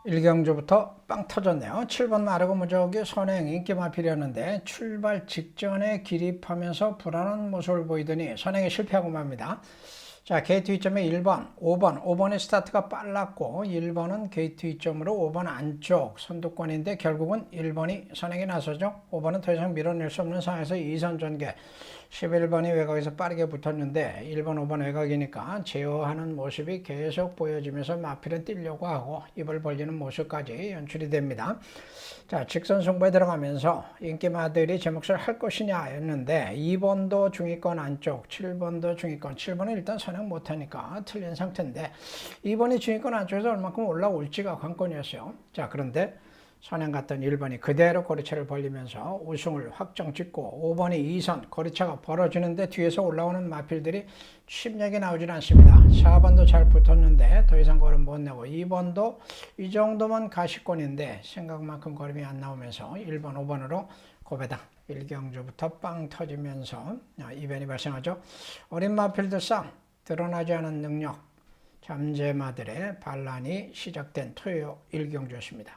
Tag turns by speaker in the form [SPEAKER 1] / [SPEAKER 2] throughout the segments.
[SPEAKER 1] 일경주부터 빵 터졌네요. 7번 마르고 무적의 선행 인기 마필이었는데 출발 직전에 기립하면서 불안한 모습을 보이더니 선행에 실패하고 맙니다. 자, 게이트 위점에 1번, 5번의 스타트가 빨랐고 1번은 게이트 위점으로 5번 안쪽 선두권인데 결국은 1번이 선행에 나서죠. 5번은 더 이상 밀어낼 수 없는 상황에서 2선 전개 11번이 외곽에서 빠르게 붙었는데 1번, 5번 외곽이니까 제어하는 모습이 계속 보여지면서 마필은 뛰려고 하고 입을 벌리는 모습까지 연출이 됩니다. 자, 직선 승부에 들어가면서 인기마들이 제 몫을 할 것이냐 였는데 2번도 중위권 안쪽, 7번도 중위권, 7번은 일단 선행 못하니까 틀린 상태인데 2번이 중위권 안쪽에서 얼마큼 올라올지가 관건이었어요. 자, 그런데 선행 갔던 1번이 그대로 거리차를 벌리면서 우승을 확정 짓고 5번이 2선 거리차가 벌어지는데 뒤에서 올라오는 마필들이 침략이 나오질 않습니다. 4번도 잘 붙었는데 더 이상 걸음 못 내고 2번도 이 정도면 가시권인데 생각만큼 걸음이 안 나오면서 1번, 5번으로 고배당 1경주부터 빵 터지면서 이변이 발생하죠. 어린 마필들 싸움, 드러나지 않은 능력, 잠재마들의 반란이 시작된 토요 1경주였습니다.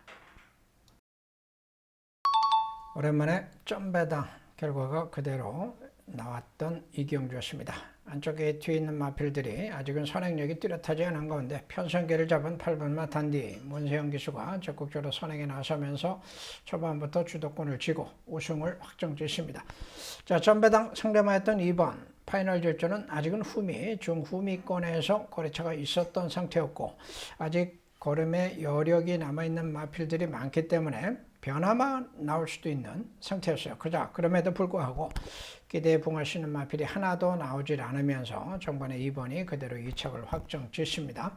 [SPEAKER 1] 오랜만에 점배당 결과가 그대로 나왔던 이경주였습니다. 안쪽에 뒤에 있는 마필들이 아직은 선행력이 뚜렷하지 않은 가운데 편성계를 잡은 8번마 단디 문세영 기수가 적극적으로 선행에 나서면서 초반부터 주도권을 쥐고 우승을 확정짓습니다. 자, 점배당 상대마였던 2번 파이널 절전은 아직은 중후미권에서 거래차가 있었던 상태였고 아직 걸음에 여력이 남아있는 마필들이 많기 때문에 변화만 나올 수도 있는 상태였어요. 그럼에도 불구하고 기대에 부응할 수 있는 마필이 하나도 나오질 않으면서 전반에 2번이 그대로 2착을 확정 짓습니다.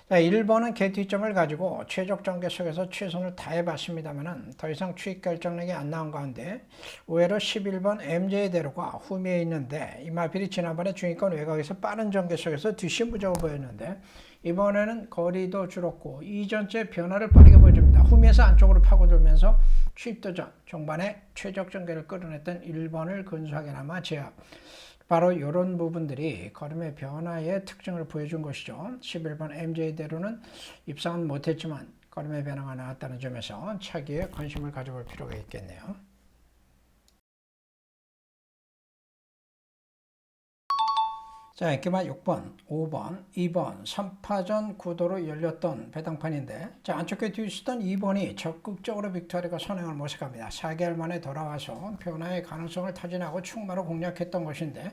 [SPEAKER 1] 1번은 게이트 위점을 가지고 최적 전개 속에서 최선을 다해봤습니다만 더 이상 추익 결정력이 안 나온 가운데 의외로 11번 MJ대로가 후미에 있는데 이 마필이 지난번에 중위권 외곽에서 빠른 전개 속에서 뒷심부적으로 보였는데 이번에는 거리도 줄었고 이전째 변화를 빠르게 보여줍니다. 후미에서 안쪽으로 파고들면서 추입도전 종반에 최적 전개를 끌어냈던 1번을 근소하게나마 제압. 바로 이런 부분들이 걸음의 변화의 특징을 보여준 것이죠. 11번 MJ대로는 입상은 못했지만 걸음의 변화가 나왔다는 점에서 차기에 관심을 가져볼 필요가 있겠네요. 자, 인기마 6번, 5번, 2번 3파전 구도로 열렸던 배당판인데 자, 안쪽에 뒤있었던 2번이 적극적으로 빅토리가 선행을 모색합니다. 4개월 만에 돌아와서 변화의 가능성을 타진하고 충마로 공략했던 것인데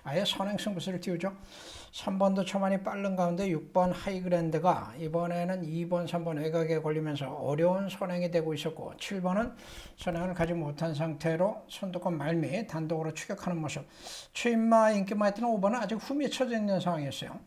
[SPEAKER 1] 아예 선행 승부수를 띄우죠. 3번도 초반이 빠른 가운데 6번 하이그랜드가 이번에는 2번, 3번 외곽에 걸리면서 어려운 선행이 되고 있었고 7번은 선행을 가지 못한 상태로 선두권 말미 단독으로 추격하는 모습. 최인마 인기마였던 5번은 아직 후미에 처져 있는 상황이었어요.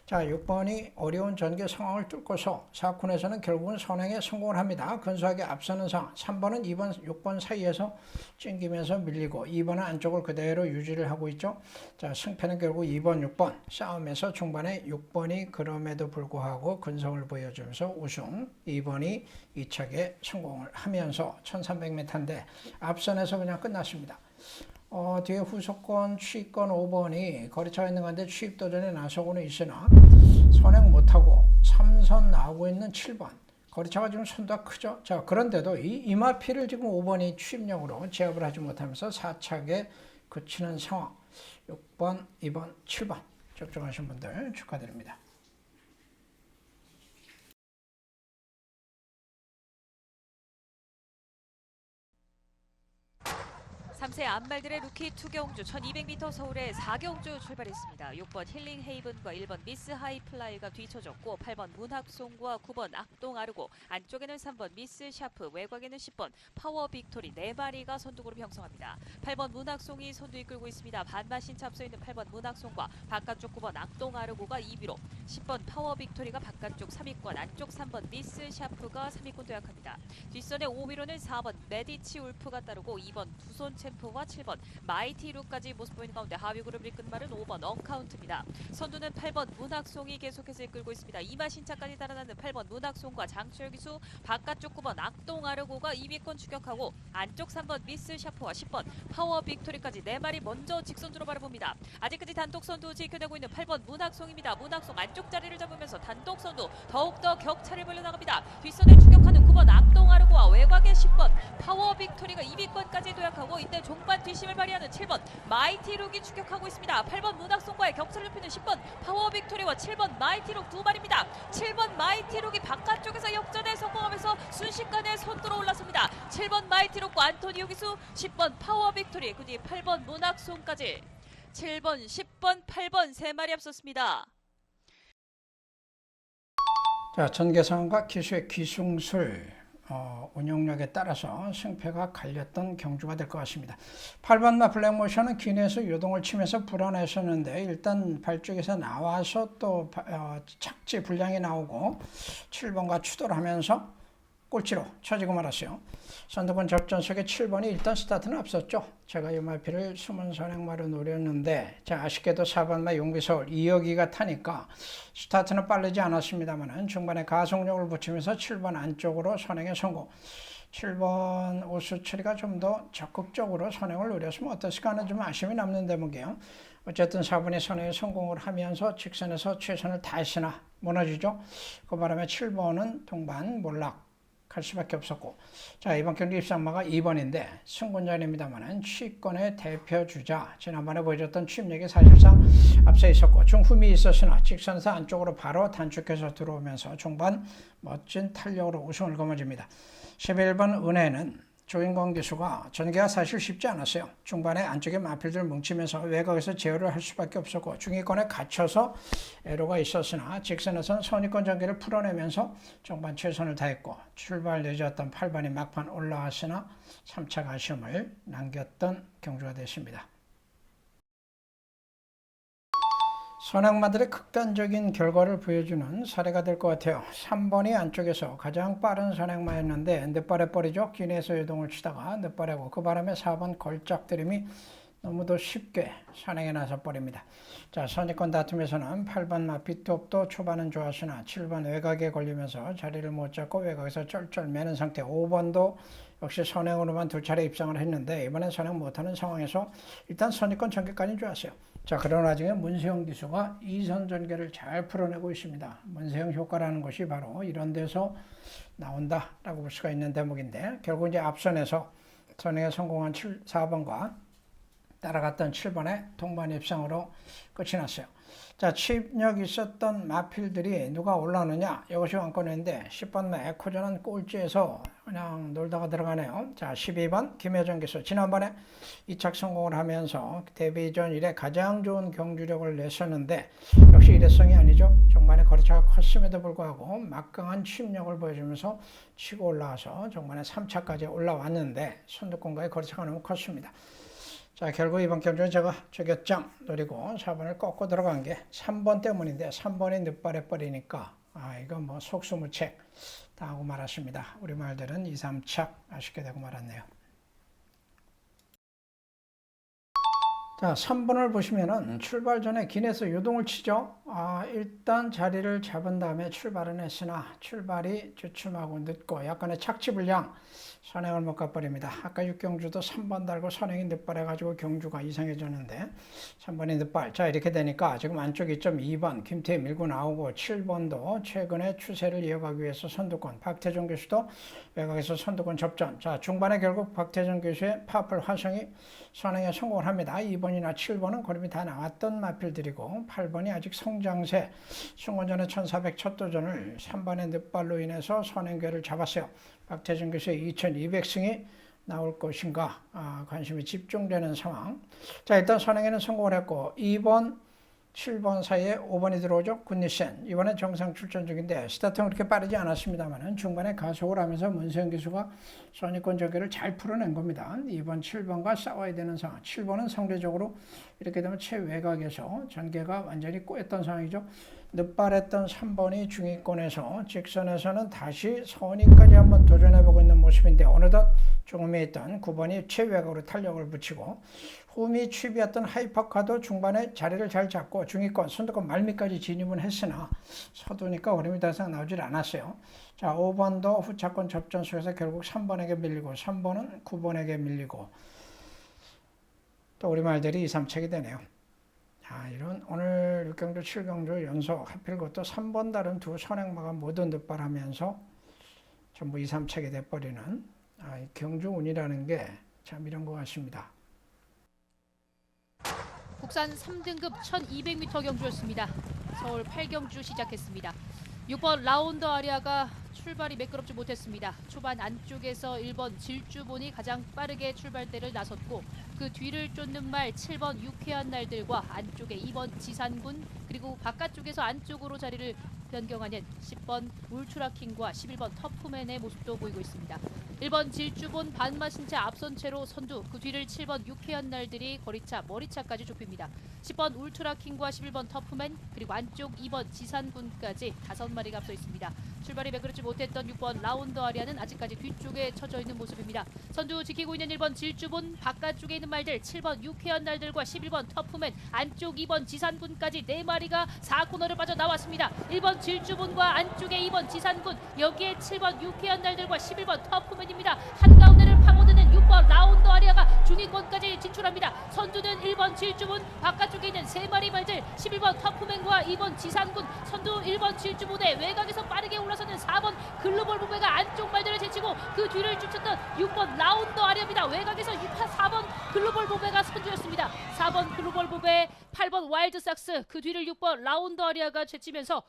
[SPEAKER 1] 자, 6번이 어려운 전개 상황을 뚫고서 4쿤에서는 결국은 선행에 성공을 합니다. 근소하게 앞서는 상황. 3번은 2번, 6번 사이에서 찡기면서 밀리고 2번은 안쪽을 그대로 유지를 하고 있죠. 자, 승패는 결국 2번, 6번 싸움에서 중반에 6번이 그럼에도 불구하고 근성을 보여주면서 우승, 2번이 2착에 성공을 하면서 1300m인데 앞선에서 그냥 끝났습니다. 뒤에 후속권, 추입권 5번이 거리차가 있는 가운데 추입도전에 나서고는 있으나 선행 못하고 3선 나오고 있는 7번 거리차가 지금 선두가 크죠. 자, 그런데도 이 마필을 지금 5번이 추입력으로 제압을 하지 못하면서 4착에 그치는 상황. 6번, 2번, 7번 적중하신 분들 축하드립니다.
[SPEAKER 2] 3세 안말들의 루키 투경주 1200m 서울의 4경주 출발했습니다. 6번 힐링 헤이븐과 1번 미스 하이플라이가 뒤쳐졌고 8번 문학송과 9번 악동 아르고 안쪽에는 3번 미스 샤프 외곽에는 10번 파워 빅토리 4마리가 선두그룹 형성합니다. 8번 문학송이 선두 이끌고 있습니다. 반마신 앞서 있는 8번 문학송과 바깥쪽 9번 악동 아르고가 2위로 10번 파워 빅토리가 바깥쪽 3위권 안쪽 3번 미스 샤프가 3위권 도약합니다. 뒷선의 5위로는 4번 메디치 울프가 따르고 2번 두손 채 템포와 7번 마이티루까지 모습 보이는 가운데 하위 그룹을 끝말은 5번 어카운트입니다. 선두는 8번 문학송이 계속해서 이끌고 있습니다. 이마신차까지 달아나는 8번 문학송과 장철 기수, 바깥쪽 9번 악동 아르고가 2위권 추격하고 안쪽 3번 미스 샤프와 10번 파워 빅토리까지 4마리 먼저 직선주로 바라봅니다. 아직까지 단독 선두 지켜내고 있는 8번 문학송입니다. 문학송 안쪽 자리를 잡으면서 단독 선두 더욱더 격차를 벌려나갑니다. 뒷선에 추격하는 9번 악동 아르고와 외곽의 10번 파워 빅토리가 2위권까지 도약하고 이때 종반 뒷심을 발휘하는 7번 마이티룩이 추격하고 있습니다. 8번 문학송과의 격차를 좁히는 10번 파워 빅토리와 7번 마이티룩 두 마리입니다. 7번 마이티룩이 바깥쪽에서 역전에 성공하면서 순식간에 선두로 올라섭니다. 7번 마이티룩과 안토니오 기수, 10번 파워 빅토리, 그 뒤에 8번 문학송까지 7번, 10번, 8번 세 마리 앞섰습니다.
[SPEAKER 1] 자, 전개상과 기수의 기승술 운영력에 따라서 승패가 갈렸던 경주가 될 것 같습니다. 8번 마 블랙모션은 기내에서 요동을 치면서 불안했었는데 일단 발쪽에서 나와서 또 착지 불량이 나오고 7번과 추돌을 하면서 꼴찌로 쳐지고 말았어요. 선두권 접전석에 7번이 일단 스타트는 앞섰죠. 제가 이 마피를 숨은 선행마로 노렸는데 자, 아쉽게도 4번마 용비서울 이혁이가 타니까 스타트는 빠르지 않았습니다만 중반에 가속력을 붙이면서 7번 안쪽으로 선행에 성공. 7번 오수철이가 좀 더 적극적으로 선행을 노렸으면 어땠을까 하는 좀 아쉬움이 남는 대목이에요. 어쨌든 4번이 선행에 성공을 하면서 직선에서 최선을 다했으나 무너지죠. 그 바람에 7번은 동반 몰락 갈 수밖에 없었고, 자, 이번 경기 입상마가 2번인데 승군전입니다만은 취권의 대표 주자 지난번에 보여줬던 취입력이 사실상 앞서 있었고 중후미 있었으나 직선사 안쪽으로 바로 단축해서 들어오면서 중반 멋진 탄력으로 우승을 거머쥡니다. 11번 은혜는 조인권 기수가 전개가 사실 쉽지 않았어요. 중반에 안쪽에 마필들 뭉치면서 외곽에서 제어를 할 수밖에 없었고 중위권에 갇혀서 애로가 있었으나 직선에선 선위권 전개를 풀어내면서 중반 최선을 다했고 출발 늦었던 8번이 막판 올라왔으나 3차 아쉬움을 남겼던 경주가 됐습니다. 선행마들의 극단적인 결과를 보여주는 사례가 될 것 같아요. 3번이 안쪽에서 가장 빠른 선행마였는데 늦발에 버리죠. 기내에서 요동을 치다가 늦발에고 그 바람에 4번 걸작들임이 너무도 쉽게 선행에 나서버립니다. 자, 선의권 다툼에서는 8번 마피톱도 초반은 좋았으나 7번 외곽에 걸리면서 자리를 못 잡고 외곽에서 쩔쩔 매는 상태. 5번도 역시 선행으로만 두 차례 입상을 했는데 이번엔 선행 못하는 상황에서 일단 선의권 전개까지는 좋았어요. 자, 그런 와중에 문세영 기수가 2선 전개를 잘 풀어내고 있습니다. 문세영 효과라는 것이 바로 이런 데서 나온다라고 볼 수가 있는 대목인데 결국 이제 앞선에서 선행에 성공한 4번과 따라갔던 7번의 동반 입상으로 끝이 났어요. 자, 취입력 있었던 마필들이 누가 올라오느냐 이것이 관건인데 10번 에코전은 꼴찌에서 그냥 놀다가 들어가네요. 자, 12번 김혜정 기수 지난번에 2착 성공을 하면서 데뷔전 이래 가장 좋은 경주력을 냈었는데 역시 일회성이 아니죠. 종반에 거리차가 컸음에도 불구하고 막강한 취입력을 보여주면서 치고 올라와서 종반에 3차까지 올라왔는데 선두권과의 거리차가 너무 컸습니다. 자, 결국 이번 경주는 제가 저격장 노리고 4번을 꺾고 들어간 게 3번 때문인데 3번이 늦발에 버리니까 이거 뭐 속수무책 당하고 말았습니다. 우리 말들은 2, 3착 아쉽게 되고 말았네요. 자, 3번을 보시면은 출발 전에 기내에서 요동을 치죠. 일단 자리를 잡은 다음에 출발은 했으나 출발이 주춤하고 늦고 약간의 착지불량 선행을 못 가버립니다. 아까 6경주도 3번 달고 선행이 늦발해가지고 경주가 이상해졌는데 3번이 늦발. 자, 이렇게 되니까 지금 안쪽 2.2번 김태희 밀고 나오고 7번도 최근의 추세를 이어가기 위해서 선두권 박태정 교수도 외곽에서 선두권 접전. 자, 중반에 결국 박태정 교수의 파워풀 화성이 선행에 성공을 합니다. 2번이나 7번은 걸음이 다 나왔던 마필들이고 8번이 아직 성장세 승원전의 1400 첫 도전을 3번의 늦발로 인해서 선행궤를 잡았어요. 박태정 교수의 2200승이 나올 것인가 관심이 집중되는 상황. 자, 일단 선행에는 성공을 했고 2번 7번 사이에 5번이 들어오죠. 굿니센 이번엔 정상 출전 중인데 스타트는 그렇게 빠르지 않았습니다만 중반에 가속을 하면서 문세영 기수가 선의권 전개를 잘 풀어낸 겁니다. 2번 7번과 싸워야 되는 상황. 7번은 상대적으로 이렇게 되면 최외곽에서 전개가 완전히 꼬였던 상황이죠. 늦발했던 3번이 중위권에서 직선에서는 다시 선의까지 한번 도전해보고 있는 모습인데 어느덧 중음에 있던 9번이 최외곽으로 탄력을 붙이고 후미 취비했던 하이퍼카도 중반에 자리를 잘 잡고 중위권, 선두권 말미까지 진입은 했으나 서두니까 어림이 더 이상 나오질 않았어요. 자, 5번도 후차권 접전 속에서 결국 3번에게 밀리고 3번은 9번에게 밀리고 또 우리 말들이 2, 3책이 되네요. 자, 이런 오늘 6경주, 7경주 연속 하필 그것도 3번 다른 두 선행마가 모두 늦발하면서 전부 2, 3책이 돼버리는 이 경주 운이라는 게 참 이런 것 같습니다.
[SPEAKER 3] 국산 3등급 1200m 경주였습니다. 서울 8경주 시작했습니다. 6번 라운더 아리아가 출발이 매끄럽지 못했습니다. 초반 안쪽에서 1번 질주본이 가장 빠르게 출발대를 나섰고 그 뒤를 쫓는 말 7번 유쾌한 날들과 안쪽에 2번 지산군 그리고 바깥쪽에서 안쪽으로 자리를 변경하는 10번 울트라킹과 11번 터프맨의 모습도 보이고 있습니다. 1번 질주본 반마신 채 앞선 채로 선두, 그 뒤를 7번 유쾌한 날들이 거리차, 머리차까지 좁힙니다. 10번 울트라킹과 11번 터프맨 그리고 안쪽 2번 지산군까지 5마리가 앞서 있습니다. 출발이 매끄럽지 못했던 6번 라운더 아리아는 아직까지 뒤쪽에 처져 있는 모습입니다. 선두 지키고 있는 1번 질주본, 바깥쪽에 있는 말들 7번 유쾌한 날들과 11번 터프맨, 안쪽 2번 지산군까지 4마리가 4코너를 빠져나왔습니다. 1번 질주본과 안쪽에 2번 지산군, 여기에 7번 유쾌한 날들과 11번 터프맨입니다. 한가운데를 파고드는 6번 라운더 아리아가 중위권까지 진출합니다. 선두는 1번 질주본, 바깥쪽에 있는 3마리 말들 11번 터프맨과 2번 지산군, 선두 1번 질주본의 외곽에서 빠르게 올라서는 4번 글로벌 보배가 안쪽 말들을 제치고 그 뒤를 쫓았던 6번 라운더 아리아입니다. 외곽에서 4번 글로벌 보배가 선두였습니다. 4번 글로벌 보배, 8번 와일드삭스, 그 뒤를 6번 라운더 아리아가 제치면서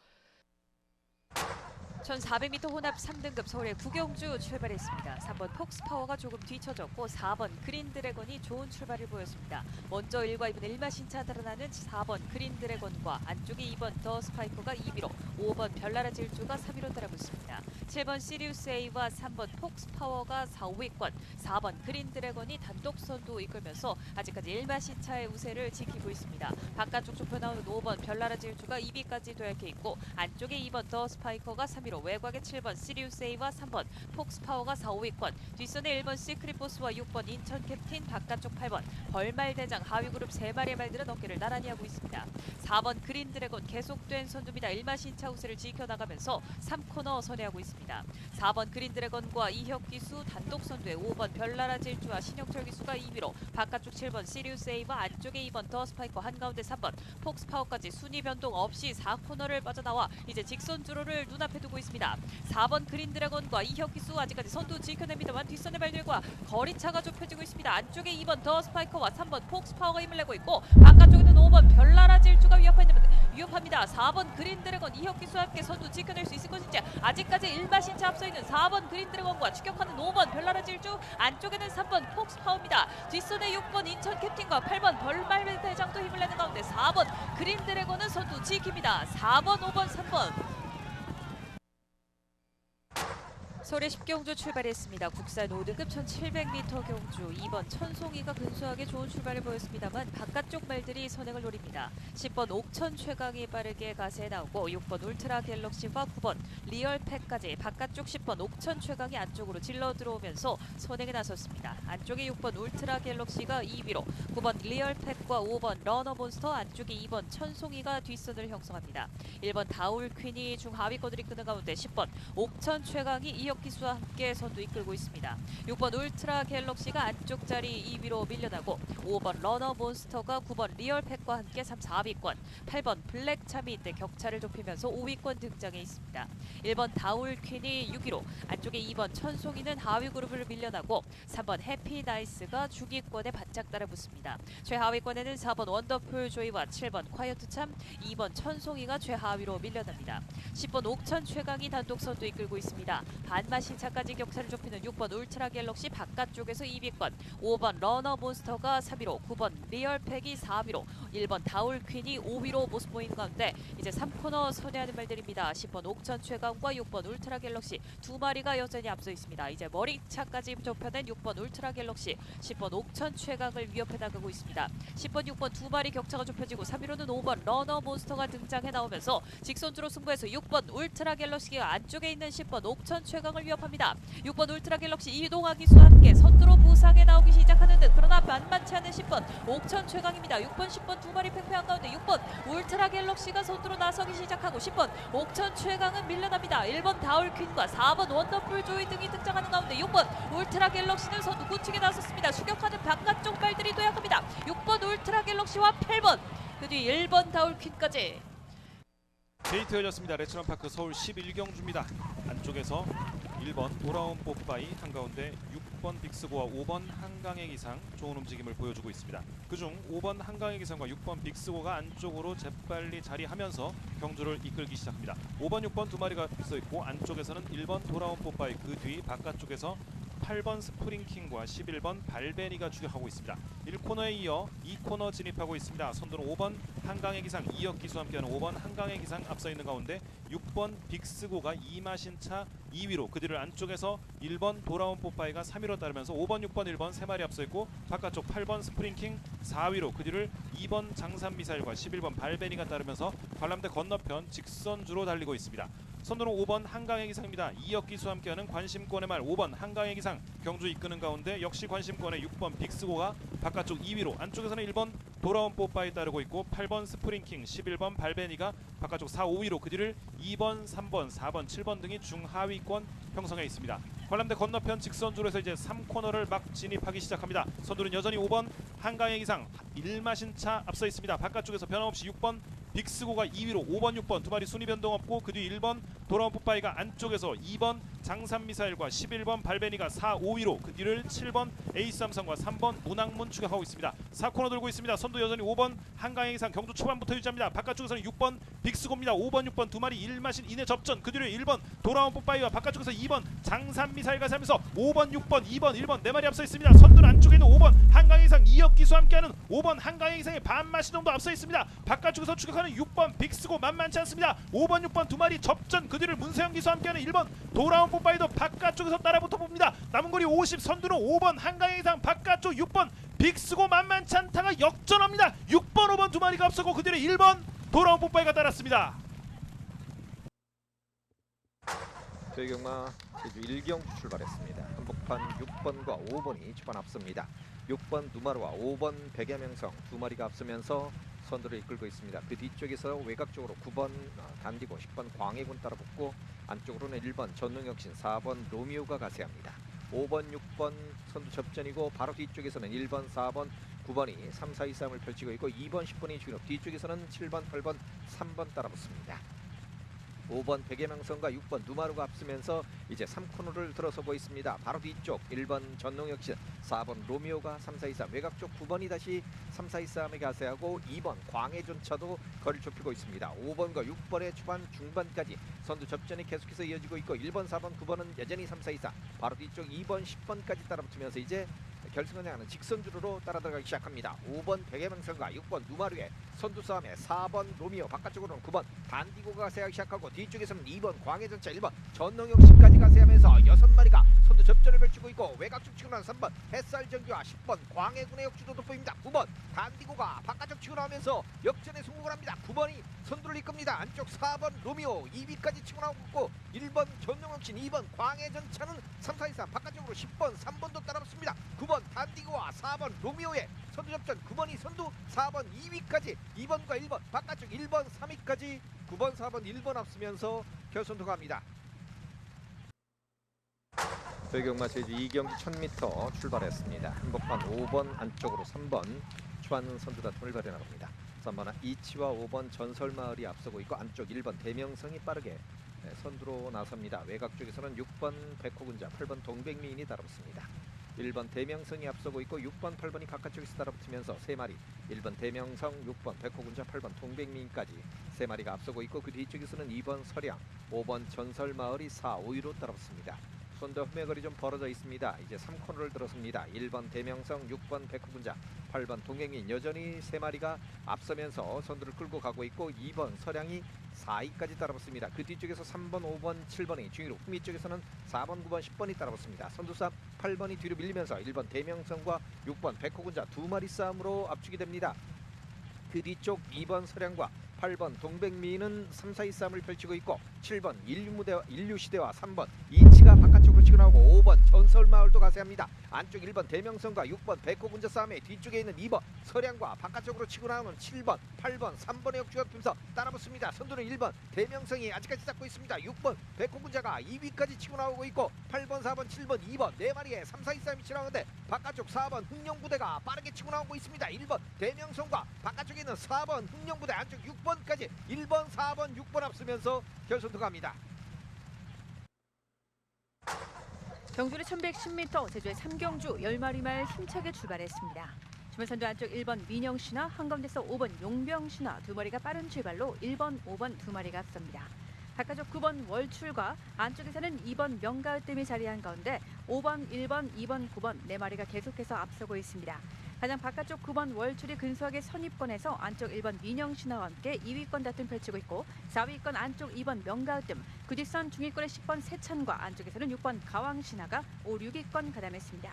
[SPEAKER 2] 1400m 혼합 3등급 서울의 구경주 출발했습니다. 3번 폭스파워가 조금 뒤쳐졌고 4번 그린드래곤이 좋은 출발을 보였습니다. 먼저 1과 2분 1마신차 달아나는 4번 그린드래곤과 안쪽에 2번 더 스파이커가 2위로 5번 별나라 질주가 3위로 따라붙습니다. 7번 시리우스 A와 3번 폭스파워가 4, 5위권, 4번 그린드래곤이 단독 선두 이끌면서 아직까지 1마신차의 우세를 지키고 있습니다. 바깥쪽 좁혀 나오는 5번 별나라 질주가 2위까지 도약해 있고 안쪽에 2번 더 스파이커가 3위로 외곽의 7번 시리우스 A와 3번 폭스파워가 4, 5위권, 뒷선에 1번 시크릿보스와 6번 인천 캡틴, 바깥쪽 8번 벌말대장 하위그룹 3마리의 말들은 어깨를 나란히 하고 있습니다. 4번 그린드래곤 계속된 선두입니다. 1마신차 우세를 지켜나가면서 3코너 선회하고 있습니다. 4번 그린드래곤과 이혁기수 단독 선두에 5번 별나라 질주와 신영철 기수가 2위로 바깥쪽 7번 시리우스 A와 안쪽에 2번 더 스파이커, 한가운데 3번 폭스파워까지 순위 변동 없이 4코너를 빠져나와 이제 직선 주로를 눈앞에 두고 있습니다. 4번 그린드래곤과 이혁기수 아직까지 선두 지켜냅니다만 뒷선의 발들과 거리차가 좁혀지고 있습니다. 안쪽에 2번 더 스파이커와 3번 폭스파워가 힘을 내고 있고 바깥쪽에는 5번 별나라 질주가 위협합니다. 4번 그린드래곤 이혁기수와 함께 선두 지켜낼 수 있을 것인지, 아직까지 1마신차 앞서 있는 4번 그린드래곤과 추격하는 5번 별나라 질주, 안쪽에는 3번 폭스파워입니다. 뒷선에 6번 인천 캡틴과 8번 벌말대장도 힘을 내는 가운데 4번 그린드래곤은 선두 지킵니다. 4번, 5번, 3번. 서울의 10경주 출발했습니다. 국산 5등급 1700m 경주 2번 천송이가 근소하게 좋은 출발을 보였습니다만 바깥쪽 말들이 선행을 노립니다. 10번 옥천 최강이 빠르게 가세에 나오고 6번 울트라 갤럭시와 9번 리얼팩까지 바깥쪽 10번 옥천 최강이 안쪽으로 질러 들어오면서 선행에 나섰습니다. 안쪽에 6번 울트라 갤럭시가 2위로 9번 리얼팩과 5번 러너몬스터, 안쪽에 2번 천송이가 뒷선을 형성합니다. 1번 다울 퀸이 중하위권을 이끄는 가운데 10번 옥천 최강이 이혁 기수와 함께 선두 이끌고 있습니다. 6번 울트라 갤럭시가 안쪽 자리 2위로 밀려나고 5번 러너 몬스터가 9번 리얼팩과 함께 3, 4위권, 8번 블랙 참이 때 격차를 좁히면서 5위권 등장해 있습니다. 1번 다울 퀸이 6위로 안쪽에 2번 천송이는 하위 그룹을 밀려나고 3번 해피 나이스가 중위권에 바짝 따라붙습니다. 최하위권에는 4번 원더풀 조이와 7번 콰이어트 참, 2번 천송이가 최하위로 밀려납니다. 10번 옥천 최강이 단독 선두 이끌고 있습니다. 일마신차까지 격차를 좁히는 6번 울트라 갤럭시 바깥쪽에서 200번, 5번 러너 몬스터가 3위로, 9번 리얼팩이 4위로, 1번 다울 퀸이 5위로 모습 보이는 가운데 이제 3코너 선회하는 말들입니다. 10번 옥천 최강과 6번 울트라 갤럭시 두 마리가 여전히 앞서 있습니다. 이제 머리차까지 좁혀낸 6번 울트라 갤럭시, 10번 옥천 최강을 위협해 나가고 있습니다. 10번, 6번 두 마리 격차가 좁혀지고 3위로는 5번 러너 몬스터가 등장해 나오면서 직선주로 승부해서 6번 울트라 갤럭시가 안쪽에 있는 10번 옥천 최강을 위협합니다. 6번 울트라 갤럭시 이동하 기수와 함께 선두로 부상에 나오기 시작하는 듯 그러나 만만치 않은 10번 옥천 최강입니다. 6번, 10번 두 마리 팽팽한 가운데 6번 울트라 갤럭시가 선두로 나서기 시작하고 10번 옥천 최강은 밀려납니다. 1번 다울퀸과 4번 원더풀 조이 등이 등장하는 가운데 6번 울트라 갤럭시는 선두 구축에 나섰습니다. 추격하는 바깥쪽 발들이 도약합니다. 6번 울트라 갤럭시와 8번 그 뒤 1번 다울퀸까지.
[SPEAKER 4] 데이트 열렸습니다. 레츠런파크 서울 11경주입니다. 안쪽에서 1번 돌아온 뽀빠이, 한가운데 6번 빅스고와 5번 한강의 기상 좋은 움직임을 보여주고 있습니다. 그중 5번 한강의 기상과 6번 빅스고가 안쪽으로 재빨리 자리하면서 경주를 이끌기 시작합니다. 5번, 6번 두 마리가 서 있고 안쪽에서는 1번 돌아온 뽀빠이, 그 뒤 바깥쪽에서 8번 스프링킹과 11번 발베리가 추격하고 있습니다. 1코너에 이어 2코너 진입하고 있습니다. 선두는 5번 한강의 기상 이혁 기수와 함께하는 5번 한강의 기상 앞서 있는 가운데 6번 빅스고가 이마신차 2위로, 그 뒤를 안쪽에서 1번 돌아온 뽀빠이가 3위로 따르면서 5번, 6번, 1번 세 마리 앞서 있고 바깥쪽 8번 스프링킹 4위로, 그 뒤를 2번 장산미사일과 11번 발베리가 따르면서 관람대 건너편 직선주로 달리고 있습니다. 선두는 5번 한강의 기상입니다. 이혁 기수와 함께하는 관심권의 말 5번 한강의 기상 경주 이끄는 가운데 역시 관심권의 6번 빅스고가 바깥쪽 2위로, 안쪽에서는 1번 돌아온 뽀빠이 따르고 있고 8번 스프링킹, 11번 발베니가 바깥쪽 4, 5위로, 그 뒤를 2번, 3번, 4번, 7번 등이 중하위권 형성해 있습니다. 관람대 건너편 직선주로 해서 이제 3코너를 막 진입하기 시작합니다. 선두는 여전히 5번 한강의 기상 일마신차 앞서 있습니다. 바깥쪽에서 변함없이 6번 빅스고가 2위로, 5번, 6번 두 마리 순위 변동 없고 그 뒤 1번 돌아온 뽀빠이가 안쪽에서 2번 장산미사일과 11번 발베니가 4, 5위로, 그 뒤를 7번 에이스삼성과 3번 문학문 추격하고 있습니다. 4코너 돌고 있습니다. 선두 여전히 5번 한강의 기상 경주 초반부터 유지합니다. 바깥쪽에서는 6번 빅스고입니다. 5번, 6번 두 마리 1마신 이내 접전, 그 뒤를 1번 돌아온 뽀빠이와 바깥쪽에서 2번 장산미사일과 하면서 5번, 6번, 2번, 1번 네 마리 앞서 있습니다. 선두는 안쪽에 있는 5번 한강의 기상 이혁 기수와 함께하는 5번 한강의 기상의 반마신 정도 앞서 있습니다. 바깥쪽에서 추격하는 6번 빅스고 만만치 않습니다. 5번, 6번 두 마리 접전, 그 뒤를 문세영 기수와 함께하는 1번 돌아온 뽀빠이도 바깥쪽에서 따라붙어 봅니다. 남은 거리 50, 선두는 5번 한강의 기상, 바깥쪽 6번 빅스고 만만치 않다가 역전합니다. 6번, 5번 두 마리가 앞서고 그 뒤를 1번 돌아온 뽀빠이가 따랐습니다.
[SPEAKER 5] 저희경마 제주 1경주 출발했습니다. 한복판 6번과 5번이 초반 앞섭니다. 6번 누마루와 5번 백야명성 두 마리가 앞서면서 선두를 이끌고 있습니다. 그 뒤쪽에서 외곽쪽으로 9번 단디고, 10번 광해군 따라붙고 안쪽으로는 1번 전능혁신, 4번 로미오가 가세합니다. 5번, 6번 선두 접전이고 바로 뒤쪽에서는 1번, 4번, 9번이 3, 4, 2, 3을 펼치고 있고 2번, 10번이 주력, 뒤쪽에서는 7번, 8번, 3번 따라붙습니다. 5번 백예명성과 6번 누마루가 앞서면서 이제 3코너를 들어서고 있습니다. 바로 뒤쪽 1번 전농혁신, 4번 로미오가 3, 4, 2, 3, 외곽 쪽 9번이 다시 3, 4, 2, 3에 가세하고 2번 광해전차도 거리를 좁히고 있습니다. 5번과 6번의 초반 중반까지 선두 접전이 계속해서 이어지고 있고 1번, 4번, 9번은 여전히 3, 4, 2, 4, 바로 뒤쪽 2번, 10번까지 따라붙으면서 이제 결승을 향하는 직선주로로 따라 들어가기 시작합니다. 5번 백예명성과 6번 누마루의 선두 싸움에 4번 로미오, 바깥쪽으로는 9번 단디고가 가세하기 시작하고 뒤쪽에서는 2번 광해전차, 1번 전농혁신까지 가세하면서 6마리가 선두 접전을 펼치고 있고 외곽쪽 치고 나온 3번 햇살전기와 10번 광해군의 역주도 돋보입니다. 9번 단디고가 바깥쪽 치고 나오면서 역전에 성공을 합니다. 9번이 선두를 이끕니다. 안쪽 4번 로미오 2위까지 치고 나오고 있고 1번 전농혁신, 2번 광해전차는 3, 4, 2, 3 바깥쪽으로 10번 3번도 따라붙습니다. 9번 단디고와 4번 로미오의 선두 접전, 9번이 선두, 4번 2위까지 2번과 1번 바깥쪽 1번 3위까지 9번 4번 1번 앞서면서 결선토가 합니다. 저희경마 제주 2경기 1000m 출발했습니다. 한복판 5번 안쪽으로 3번 초반 선두 다툼을 벌여나갑니다. 3번 이치와 5번 전설마을이 앞서고 있고 안쪽 1번 대명성이 빠르게 선두로 나섭니다. 외곽 쪽에서는 6번 백호군자, 8번 동백미인이 따라붙습니다. 1번 대명성이 앞서고 있고 6번 8번이 바깥쪽에서 따라붙으면서 3마리 1번 대명성, 6번 백호군자, 8번 동백미인까지 3마리가 앞서고 있고 그 뒤쪽에서는 2번 설양, 5번 전설마을이 4, 5위로 따라붙습니다. 선두 흠매거리 좀 벌어져 있습니다. 이제 3코너를 들어섭니다. 1번 대명성, 6번 백호군자, 8번 동행인 여전히 3마리가 앞서면서 선두를 끌고 가고 있고 2번 서량이 4위까지 따라붙습니다. 그 뒤쪽에서 3번, 5번, 7번이 중위로 후미 쪽에서는 4번, 9번, 10번이 따라붙습니다. 선두 싸움 8번이 뒤로 밀리면서 1번 대명성과 6번 백호군자 2마리 싸움으로 압축이 됩니다. 그 뒤쪽 2번 서량과 8번 동백미는 3, 4위 싸움을 펼치고 있고 7번 인류시대와 3번 이치가 바깥쪽으로 치고 나오고 5번 전설마을도 가세합니다. 안쪽 1번 대명성과 6번 백호군자 싸움에 뒤쪽에 있는 2번 서량과 바깥쪽으로 치고 나오는 7번, 8번, 3번의 역주가 붙으면서 따라붙습니다. 선두는 1번 대명성이 아직까지 잡고 있습니다. 6번 백호군자가 2위까지 치고 나오고 있고 8번, 4번, 7번, 2번 4마리의 3, 4위 싸움이 치러나오는데 바깥쪽 4번 흥령부대가 빠르게 치고 나오고 있습니다. 1번 대명성과 바깥쪽에 있는 4번 흥령부대 안쪽 6번까지 1번, 4번, 6번 앞서면서 결선 들어갑니다.
[SPEAKER 2] 경주는 1110m, 제주의 3경주 10마리 말 힘차게 출발했습니다. 주변선두 안쪽 1번 민영신화, 한가운데서 5번 용병신화 2마리가 빠른 출발로 1번, 5번 2마리가 앞섭니다. 바깥쪽 9번 월출과 안쪽에서는 2번 명가을뜸이 자리한 가운데 5번, 1번, 2번, 9번 4마리가 계속해서 앞서고 있습니다. 가장 바깥쪽 9번 월출이 근소하게 선입권에서 안쪽 1번 민영신화와 함께 2위권 다툼 펼치고 있고 4위권 안쪽 2번 명가을뜸, 그 뒷선 중위권의 10번 세찬과 안쪽에서는 6번 가왕신화가 5, 6위권 가담했습니다.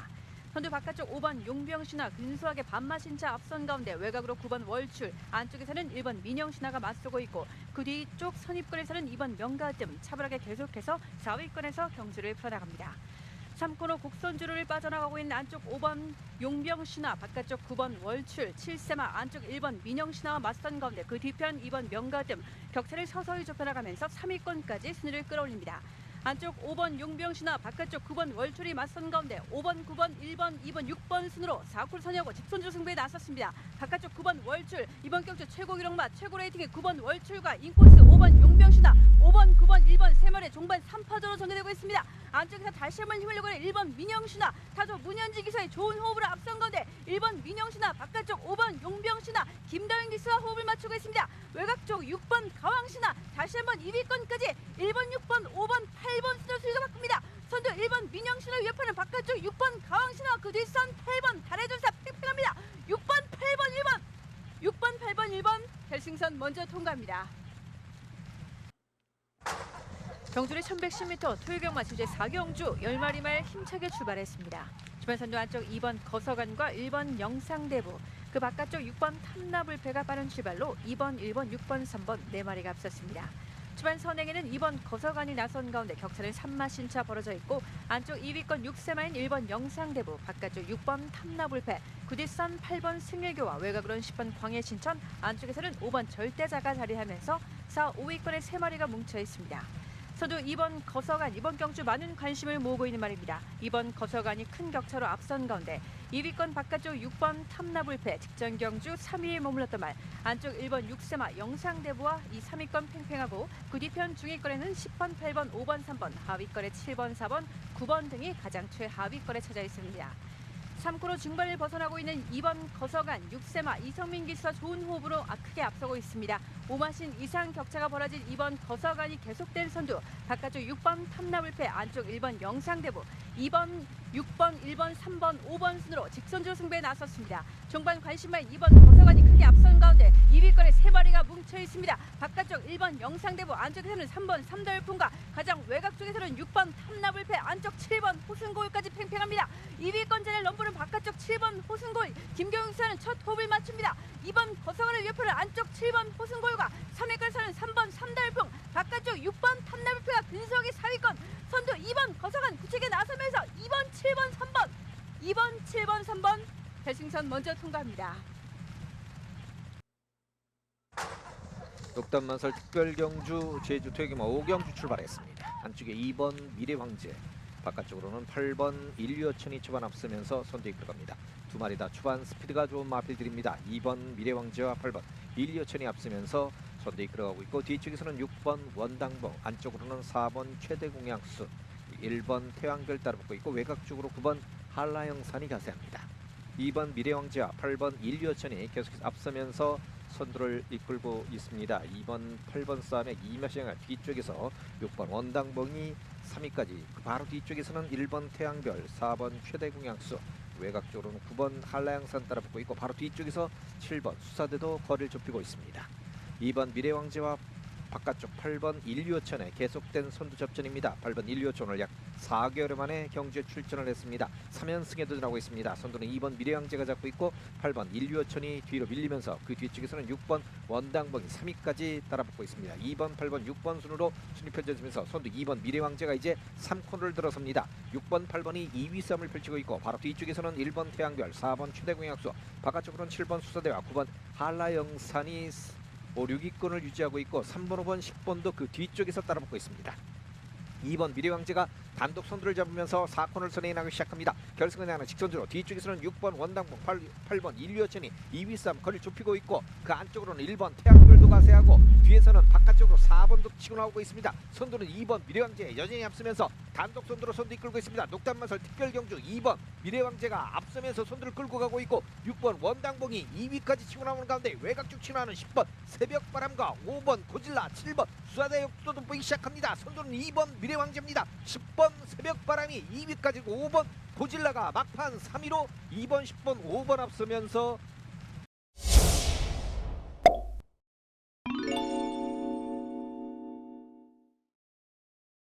[SPEAKER 2] 선두 바깥쪽 5번 용병신화 근소하게 반마신차 앞선 가운데 외곽으로 9번 월출, 안쪽에서는 1번 민영신화가 맞서고 있고 그 뒤쪽 선입권에서는 2번 명가을뜸 차분하게 계속해서 4위권에서 경주를 풀어나갑니다. 3코너 곡선주로를 빠져나가고 있는 안쪽 5번 용병신화, 바깥쪽 9번 월출, 7세마 안쪽 1번 민영신화와 맞선 가운데 그 뒤편 2번 명가뜸 격차를 서서히 좁혀나가면서 3위권까지 순위를 끌어올립니다. 안쪽 5번 용병신화, 바깥쪽 9번 월출이 맞선 가운데 5번, 9번, 1번, 2번, 6번 순으로 4코너 선이하고 직선주 승부에 나섰습니다. 바깥쪽 9번 월출, 이번 경주 최고 기록마 최고 레이팅의 9번 월출과 인코스 5번 용병신화, 5번, 9번, 1번 3마리 종반 3파전으로 전개되고 있습니다. 안쪽에서 다시 한번 힘을 내고 있는 1번 민영신화, 타조 문현지 기사의 좋은 호흡으로 앞선 가운데 1번 민영신화, 바깥쪽 5번 용병신화, 김다영 기수와 호흡을 맞추고 있습니다. 외곽 쪽 6번 가왕신화, 다시 한번 2위권까지 1번, 6번, 5번, 8번 순으로 수위가 바꿉니다. 선두 1번 민영신화 위협하는 바깥쪽 6번 가왕신화, 그 뒷선 8번 달해전사 팽팽합니다. 6번, 8번, 1번, 6번, 8번, 1번 결승선 먼저 통과합니다. 경주는 1110m, 토요병마 주제 4경주 10마리 말 힘차게 출발했습니다. 주변선두 안쪽 2번 거서관과 1번 영상대부, 그 바깥쪽 6번 탐나불패가 빠른 출발로 2번, 1번, 6번, 3번 4마리가 앞섰습니다. 주변 선행에는 2번 거서관이 나선 가운데 격차는 3마신차 벌어져 있고 안쪽 2위권 6세마인 1번 영상대부, 바깥쪽 6번 탐나불패, 그 뒷선 8번 승일교와 외곽으로는 10번 광해신천, 안쪽에서는 5번 절대자가 자리하면서 4, 5위권의 3마리가 뭉쳐 있습니다. 선두 2번 거서관, 이번 경주 많은 관심을 모으고 있는 말입니다. 2번 거서관이 큰 격차로 앞선 가운데 2위권 바깥쪽 6번 탐나불패, 직전 경주 3위에 머물렀던 말, 안쪽 1번 6세마 영상대부와 이 3위권 팽팽하고 그 뒤편 중위권에는 10번, 8번, 5번, 3번, 하위권에 7번, 4번, 9번 등이 가장 최하위권에 처져 있습니다. 3코너 중반을 벗어나고 있는 2번 거서관, 6세마 이성민 기수와 좋은 호흡으로 크게 앞서고 있습니다. 5마신 이상 격차가 벌어진 2번 거서관이 계속된 선두, 바깥쪽 6번 탐나불패, 안쪽 1번 영상대부, 2번, 6번, 1번, 3번, 5번 순으로 직선주로 승부에 나섰습니다. 종반 관심마인 2번 거서관이 크게 앞선 가운데 2위권에 3마리가 뭉쳐 있습니다. 바깥쪽 1번 영상대부, 안쪽에서는 3번 삼달풍과 가장 외곽 쪽에서는 6번 탐나불패, 안쪽 7번 호승고일까지 팽팽합니다. 2위권 자리를 넘보는 바깥쪽 7번 호승고일, 김경욱 선수는 첫 호흡을 맞춥니다. 2번 거서관을 위협하는 안쪽 7번 호승고일과 3위권에서는 3번 삼달풍, 바깥쪽 6번 탐나불패가 근소하게 4위권, 선두 2번 거서관 구책에 나서면서 2번, 7번, 3번, 2번, 7번, 3번 결승선 먼저 통과합니다.
[SPEAKER 5] 녹담만설 특별경주 제주 토요기마 5경주 출발했습니다. 안쪽에 2번 미래왕제, 바깥쪽으로는 8번 인류어천이 초반 앞서면서 선두에 들어갑니다. 2마리 다 초반 스피드가 좋은 마필들입니다. 2번 미래왕제와 8번 인류어천이 앞서면서 선두에 들어가고 있고 뒤쪽에서는 6번 원당봉, 안쪽으로는 4번 최대공양수, 1번 태왕별 따라붙고 있고 외곽 쪽으로 9번 한라영산이 가세합니다. 2번 미래왕제와 8번 인류어천이 계속해서 앞서면서 선두를 이끌고 있습니다. 2번, 8번 싸움에 이마시앙 뒤쪽에서 6번 원당봉이 3위까지 그 바로 뒤쪽에서는 1번 태양별, 4번 최대공약수, 외곽 쪽으로는 9번 한라양산 따라붙고 있고 바로 뒤쪽에서 7번 수사대도 거리를 좁히고 있습니다. 2번 미래왕제와 바깥쪽 8번 인류어천의 계속된 선두 접전입니다. 8번 인류어천 오늘 약 4개월 만에 경주에 출전을 했습니다. 3연승에 도전하고 있습니다. 선두는 2번 미래왕제가 잡고 있고 8번 인류어천이 뒤로 밀리면서 그 뒤쪽에서는 6번 원당봉이 3위까지 따라붙고 있습니다. 2번, 8번, 6번 순으로 순위 펼쳐지면서 선두 2번 미래왕제가 이제 3코너를 들어섭니다. 6번, 8번이 2위 싸움을 펼치고 있고 바로 뒤쪽에서는 1번 태양별, 4번 최대공약수, 바깥쪽으로는 7번 수사대와 9번 한라영산이 5, 6위권을 유지하고 있고 3번, 5번, 10번도 그 뒤쪽에서 따라붙고 있습니다. 2번 미래왕제가 단독 선두를 잡으면서 4코너를 선행해 나가기 시작합니다. 결승을 향하는 직선주로 뒤쪽에서는 6번 원당봉, 8번 인류어천이 2위 싸움 거리를 좁히고 있고 그 안쪽으로는 1번 태양별도 가세하고 뒤에서는 바깥쪽으로 4번도 치고 나오고 있습니다. 선두는 2번 미래왕제 여전히 앞서면서 단독 선두로 선두 이끌고 있습니다. 녹담만설 특별경주 2번 미래왕제가 앞서면서 선두를 끌고 가고 있고 6번 원당봉이 2위까지 치고 나오는 가운데 외곽쪽 치고 나오는 10번 새벽바람과 5번 고질라, 7번 수사대 역도 돋보이기 시작합니다. 선두는 2번 미래왕제입니다. 10번 새벽바람이 2위까지 5번 고질라가 막판 3위로 2번, 10번, 5번 앞서면서